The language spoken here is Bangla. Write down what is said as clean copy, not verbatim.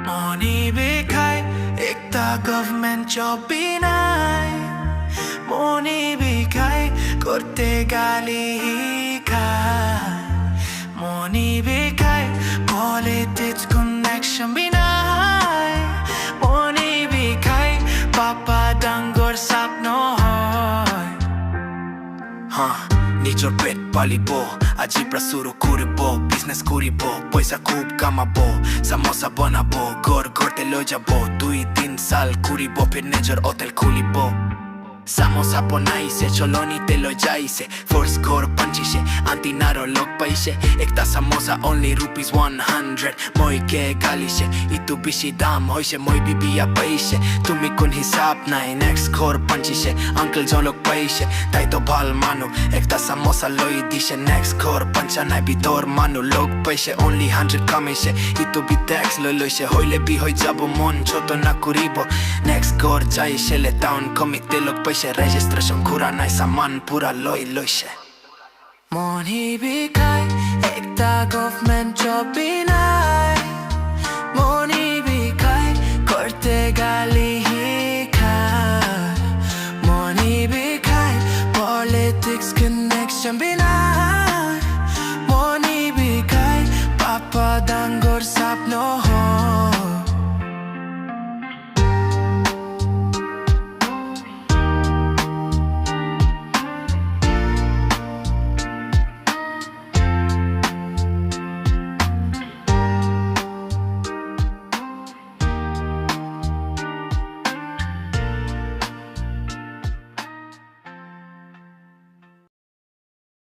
Money बिखाए एकता गवर्नमेंट जॉब भी নাই Money बिखाए করতে গালি খায় Money बिखाए politics connection भी নাই Money बिखाए পাপা ডাঙ্গর স্বপ্ন হয় নিজর পেট পালিব আজি পৰা শুরু করিব বিজনেস করিব পয়সা খুব কামাব সামোসা বানাব ঘর ঘরতে লৈ যাব 2-3 সাল করিব ফির নিজর হোটেল খুলিব সামোসা বনাইছে চলনিতে লৈ যাইছে ফোর্স ঘর পাঞ্চিছে আন্টিনারো লগ পাইছে একটা সামোসা only rupees 100 মইকে গালিছে ইটো বেশি দাম হইছে মই বিবিয়া পাইছে তুমি কোন হিসাব নাই নেক্সট ঘর পাঞ্চিছে আঙ্কেল জন লগ পাইছে তাই তো ভাল মানু একটা সামোসা লই দিছে নেক্সট ঘর পাঞ্চা নাই ভিতর মানু লগ পাইছে only 100 কামাইছে ইটো বি ট্যাক্স লই লইছে হইলে বি হই যাব মন ছোট না করিব নেক্সট ঘর যাইছে লে টাউন কমিতে log registration kura nai saman pura loi loise Money bikai ekta government job bi nai